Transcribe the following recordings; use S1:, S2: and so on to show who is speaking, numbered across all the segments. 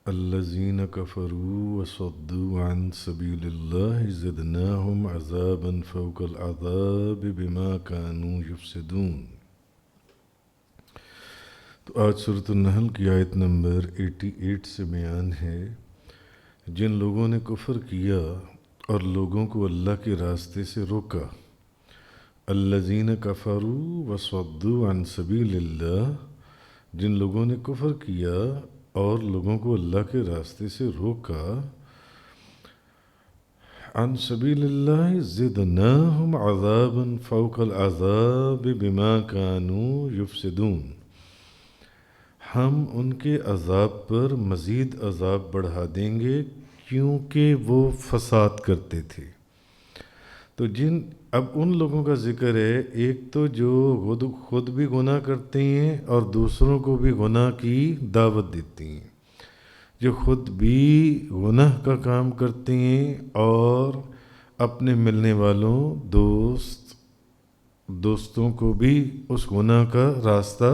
S1: الذين كفروا وصدوا عن سبيل الله زدناهم عذابا فوق العذاب بما كانوا يفسدون۔ تو آج سورۃ النحل کی آیت نمبر 88 سے بیان ہے، جن لوگوں نے کفر کیا اور لوگوں کو اللہ کے راستے سے روکا، الذین کفروا وصدوا عن سبیل اللہ، جن لوگوں نے کفر کیا اور لوگوں کو اللہ کے راستے سے روکا، عن سبیل اللہ زدناہم عذابا فوق العذاب بما كانوا یفسدون، ہم ان کے عذاب پر مزید عذاب بڑھا دیں گے کیونکہ وہ فساد کرتے تھے۔ تو اب ان لوگوں کا ذکر ہے، ایک تو جو خود بھی گناہ کرتے ہیں اور دوسروں کو بھی گناہ کی دعوت دیتے ہیں، جو خود بھی گناہ کا کام کرتے ہیں اور اپنے ملنے والوں دوستوں کو بھی اس گناہ کا راستہ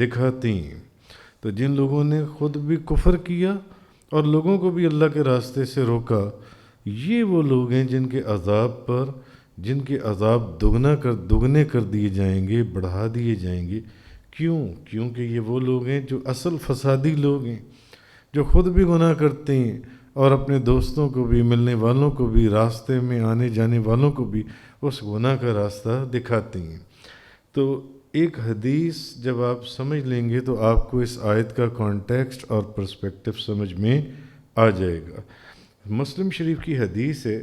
S1: دکھاتے ہیں۔ تو جن لوگوں نے خود بھی کفر کیا اور لوگوں کو بھی اللہ کے راستے سے روکا، یہ وہ لوگ ہیں جن کے عذاب دگنے کر دیے جائیں گے، بڑھا دیے جائیں گے۔ کیونکہ یہ وہ لوگ ہیں جو اصل فسادی لوگ ہیں، جو خود بھی گناہ کرتے ہیں اور اپنے دوستوں کو بھی، ملنے والوں کو بھی، راستے میں آنے جانے والوں کو بھی اس گناہ کا راستہ دکھاتے ہیں۔ تو ایک حدیث جب آپ سمجھ لیں گے تو آپ کو اس آیت کا کانٹیکسٹ اور پرسپیکٹو سمجھ میں آ جائے گا۔ مسلم شریف کی حدیث ہے،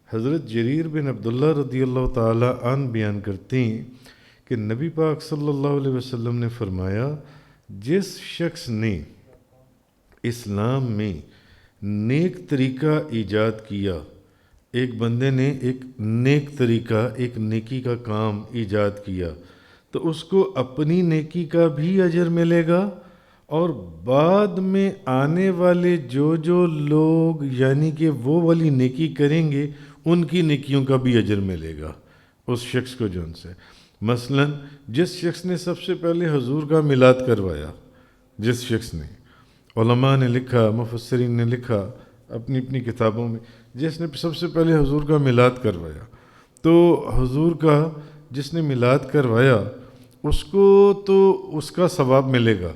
S1: حضرت جریر بن عبداللہ رضی اللہ تعالی عنہ بیان کرتے ہیں کہ نبی پاک صلی اللہ علیہ وسلم نے فرمایا، جس شخص نے اسلام میں نیک طریقہ ایجاد کیا، ایک بندے نے ایک نیک طریقہ، ایک نیکی کا کام ایجاد کیا، تو اس کو اپنی نیکی کا بھی اجر ملے گا، اور بعد میں آنے والے جو لوگ یعنی کہ وہ والی نیکی کریں گے ان کی نیکیوں کا بھی اجر ملے گا اس شخص کو جو ان سے۔ مثلا جس شخص نے سب سے پہلے حضور کا میلاد کروایا، جس شخص نے، علماء نے لکھا، مفسرین نے لکھا اپنی اپنی کتابوں میں، جس نے سب سے پہلے حضور کا میلاد کروایا، تو حضور کا جس نے میلاد کروایا اس کو تو اس کا ثواب ملے گا۔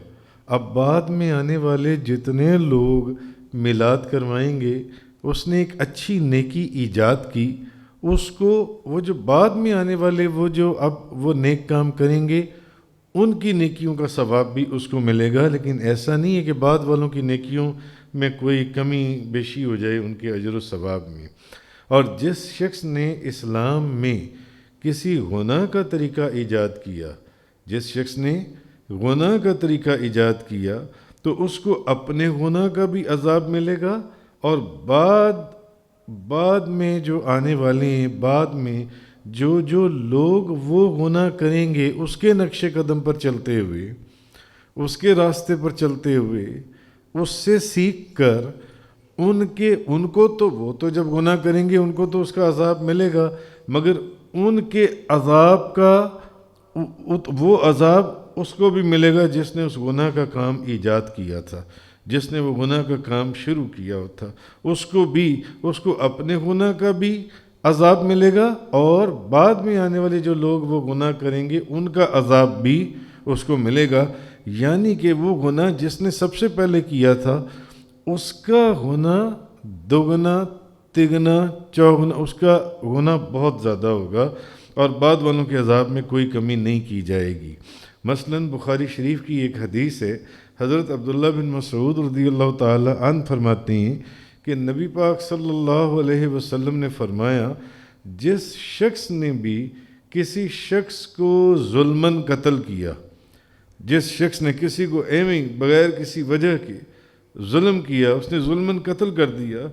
S1: اب بعد میں آنے والے جتنے لوگ میلاد کروائیں گے، اس نے ایک اچھی نیکی ایجاد کی، اس کو وہ جو بعد میں آنے والے وہ نیک کام کریں گے ان کی نیکیوں کا ثواب بھی اس کو ملے گا۔ لیکن ایسا نہیں ہے کہ بعد والوں کی نیکیوں میں کوئی کمی بیشی ہو جائے ان کے اجر و ثواب میں۔ اور جس شخص نے اسلام میں کسی گناہ کا طریقہ ایجاد کیا، جس شخص نے گناہ کا طریقہ ایجاد کیا، تو اس کو اپنے گناہ کا بھی عذاب ملے گا، اور بعد میں جو آنے والے ہیں، بعد میں جو لوگ وہ گناہ کریں گے اس کے نقش قدم پر چلتے ہوئے، اس کے راستے پر چلتے ہوئے، اس سے سیکھ کر ان کو تو وہ تو جب گناہ کریں گے ان کو تو اس کا عذاب ملے گا، مگر ان کے عذاب کا وہ عذاب اس کو بھی ملے گا جس نے اس گناہ کا کام ایجاد کیا تھا، جس نے وہ گناہ کا کام شروع کیا تھا، اس کو اپنے گناہ کا بھی عذاب ملے گا، اور بعد میں آنے والے جو لوگ وہ گناہ کریں گے ان کا عذاب بھی اس کو ملے گا۔ یعنی کہ وہ گناہ جس نے سب سے پہلے کیا تھا اس کا گناہ دوگنا تگنا چوگنا، اس کا گناہ بہت زیادہ ہوگا، اور بعد والوں کے عذاب میں کوئی کمی نہیں کی جائے گی۔ مثلا بخاری شریف کی ایک حدیث ہے، حضرت عبداللہ بن مسعود رضی اللہ تعالی عنہ فرماتے ہیں کہ نبی پاک صلی اللہ علیہ وسلم نے فرمایا، جس شخص نے بھی کسی شخص کو ظلماً قتل کیا، جس شخص نے کسی کو ایویں بغیر کسی وجہ کے ظلم کیا، اس نے ظلماً قتل کر دیا،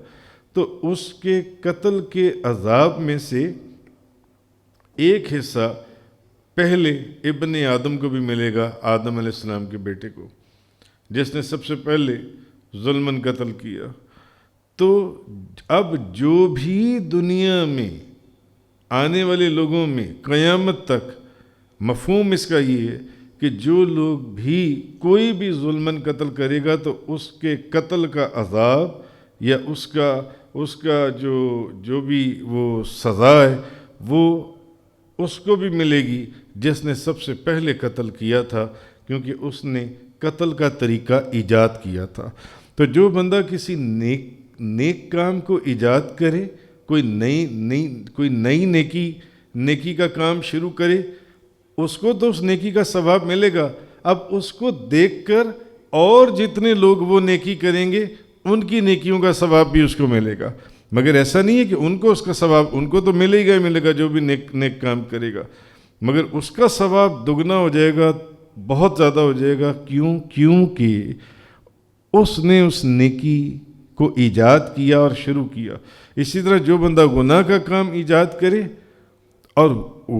S1: تو اس کے قتل کے عذاب میں سے ایک حصہ پہلے ابن آدم کو بھی ملے گا، آدم علیہ السلام کے بیٹے کو، جس نے سب سے پہلے ظلماً قتل کیا۔ تو اب جو بھی دنیا میں آنے والے لوگوں میں قیامت تک مفہوم اس کا یہ ہے کہ جو لوگ بھی کوئی بھی ظلمن قتل کرے گا تو اس کے قتل کا عذاب یا اس کا جو بھی وہ سزا ہے وہ اس کو بھی ملے گی جس نے سب سے پہلے قتل کیا تھا، کیونکہ اس نے قتل کا طریقہ ایجاد کیا تھا۔ تو جو بندہ کسی نیک کام کو ایجاد کرے، کوئی نئی نیکی کا کام شروع کرے، اس کو تو اس نیکی کا ثواب ملے گا۔ اب اس کو دیکھ کر اور جتنے لوگ وہ نیکی کریں گے ان کی نیکیوں کا ثواب بھی اس کو ملے گا، مگر ایسا نہیں ہے کہ ان کو اس کا ثواب، ان کو تو ملے گا جو بھی نیک کام کرے گا، مگر اس کا ثواب دگنا ہو جائے گا، بہت زیادہ ہو جائے گا۔ کیونکہ اس نے اس نیکی کو ایجاد کیا اور شروع کیا۔ اسی طرح جو بندہ گناہ کا کام ایجاد کرے اور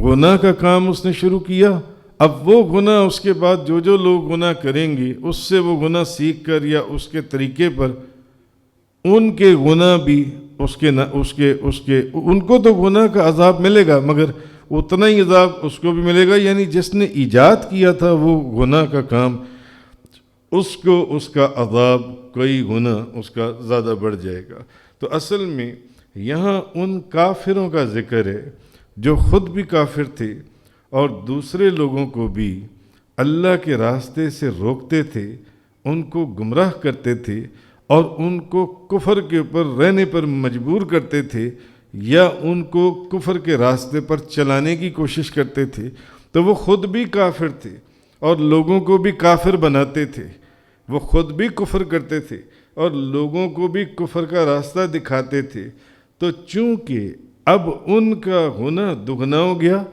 S1: گناہ کا کام اس نے شروع کیا، اب وہ گناہ اس کے بعد جو لوگ گناہ کریں گے اس سے وہ گناہ سیکھ کر یا اس کے طریقے پر ان کے گناہ بھی ان کو تو گناہ کا عذاب ملے گا، مگر اتنا ہی عذاب اس کو بھی ملے گا، یعنی جس نے ایجاد کیا تھا وہ گناہ کا کام، اس کو اس کا عذاب کئی گنا اس کا زیادہ بڑھ جائے گا۔ تو اصل میں یہاں ان کافروں کا ذکر ہے جو خود بھی کافر تھے اور دوسرے لوگوں کو بھی اللہ کے راستے سے روکتے تھے، ان کو گمراہ کرتے تھے اور ان کو کفر کے اوپر رہنے پر مجبور کرتے تھے یا ان کو کفر کے راستے پر چلانے کی کوشش کرتے تھے۔ تو وہ خود بھی کافر تھے اور لوگوں کو بھی کافر بناتے تھے، وہ خود بھی کفر کرتے تھے اور لوگوں کو بھی کفر کا راستہ دکھاتے تھے۔ تو چونکہ اب ان کا گناہ دگنا ہو گیا،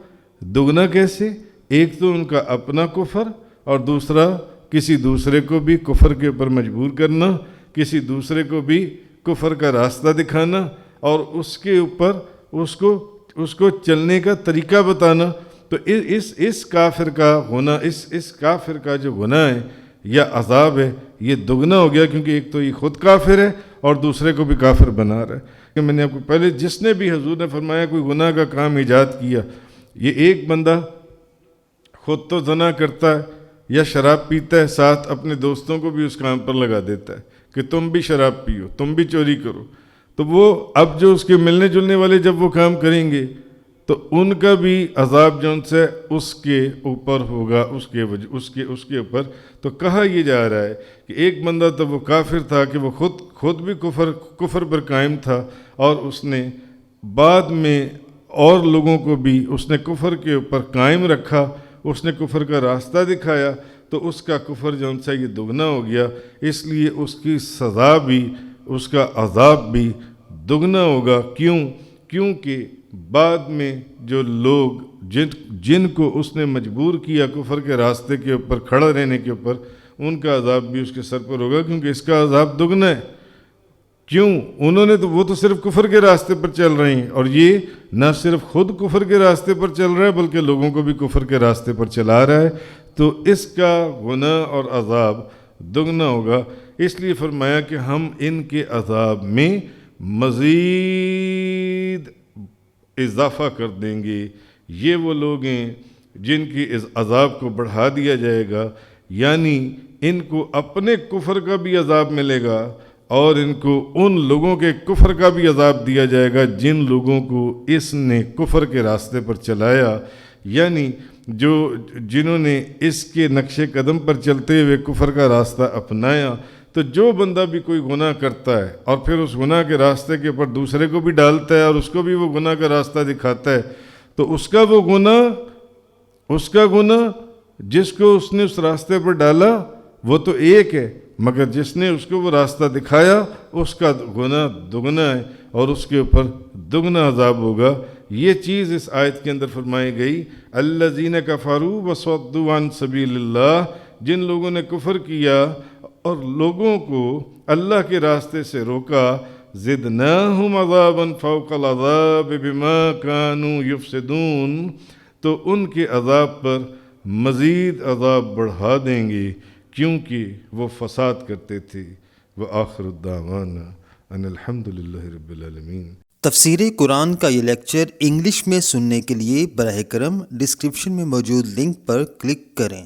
S1: دگنا کیسے؟ ایک تو ان کا اپنا کفر اور دوسرا کسی دوسرے کو بھی کفر کے اوپر مجبور کرنا، کسی دوسرے کو بھی کفر کا راستہ دکھانا اور اس کے اوپر اس کو چلنے کا طریقہ بتانا۔ تو اس کافر کا گناہ، اس کافر کا جو گناہ ہے یا عذاب ہے یہ دگنا ہو گیا، کیونکہ ایک تو یہ خود کافر ہے اور دوسرے کو بھی کافر بنا رہا ہے۔ کہ میں نے آپ کو پہلے جس نے بھی حضور نے فرمایا کوئی گناہ کا کام ایجاد کیا، یہ ایک بندہ خود تو زنا کرتا ہے یا شراب پیتا ہے، ساتھ اپنے دوستوں کو بھی اس کام پر لگا دیتا ہے کہ تم بھی شراب پیو، تم بھی چوری کرو، تو وہ اب جو اس کے ملنے جلنے والے جب وہ کام کریں گے تو ان کا بھی عذاب جو ان سے اس کے اوپر ہوگا، اس کے اوپر۔ تو کہا یہ جا رہا ہے کہ ایک بندہ تو وہ کافر تھا کہ وہ خود بھی کفر پر قائم تھا اور اس نے بعد میں اور لوگوں کو بھی اس نے کفر کے اوپر قائم رکھا، اس نے کفر کا راستہ دکھایا، تو اس کا کفر جو ان سے یہ دگنا ہو گیا، اس لیے اس کی سزا بھی، اس کا عذاب بھی دگنا ہوگا۔ کیونکہ بعد میں جو لوگ جن کو اس نے مجبور کیا کفر کے راستے کے اوپر کھڑا رہنے کے اوپر، ان کا عذاب بھی اس کے سر پر ہوگا، کیونکہ اس کا عذاب دگنا ہے۔ کیوں؟ وہ تو صرف کفر کے راستے پر چل رہے ہیں، اور یہ نہ صرف خود کفر کے راستے پر چل رہا ہے بلکہ لوگوں کو بھی کفر کے راستے پر چلا رہا ہے، تو اس کا گناہ اور عذاب دگنا ہوگا۔ اس لیے فرمایا کہ ہم ان کے عذاب میں مزید اضافہ کر دیں گے۔ یہ وہ لوگ ہیں جن کی اس عذاب کو بڑھا دیا جائے گا، یعنی ان کو اپنے کفر کا بھی عذاب ملے گا اور ان کو ان لوگوں کے کفر کا بھی عذاب دیا جائے گا جن لوگوں کو اس نے کفر کے راستے پر چلایا، یعنی جنہوں نے اس کے نقش قدم پر چلتے ہوئے کفر کا راستہ اپنایا۔ تو جو بندہ بھی کوئی گناہ کرتا ہے اور پھر اس گناہ کے راستے کے اوپر دوسرے کو بھی ڈالتا ہے اور اس کو بھی وہ گناہ کا راستہ دکھاتا ہے، تو اس کا گناہ جس کو اس نے اس راستے پر ڈالا وہ تو ایک ہے، مگر جس نے اس کو وہ راستہ دکھایا اس کا گناہ دگنا ہے اور اس کے اوپر دگنا عذاب ہوگا۔ یہ چیز اس آیت کے اندر فرمائی گئی، الذین کفروا وصدوا عن سبیل اللہ، جن لوگوں نے کفر کیا اور لوگوں کو اللہ کے راستے سے روکا، زدناہم عذابا فوق العذاب بما كانوا یفسدون، تو ان کے عذاب پر مزید عذاب بڑھا دیں گے کیونکہ وہ فساد کرتے تھے۔ وآخر الدعوانا ان الحمد للہ رب العالمین۔
S2: تفسیر قرآن کا یہ لیکچر انگلش میں سننے کے لیے براہ کرم ڈسکرپشن میں موجود لنک پر کلک کریں۔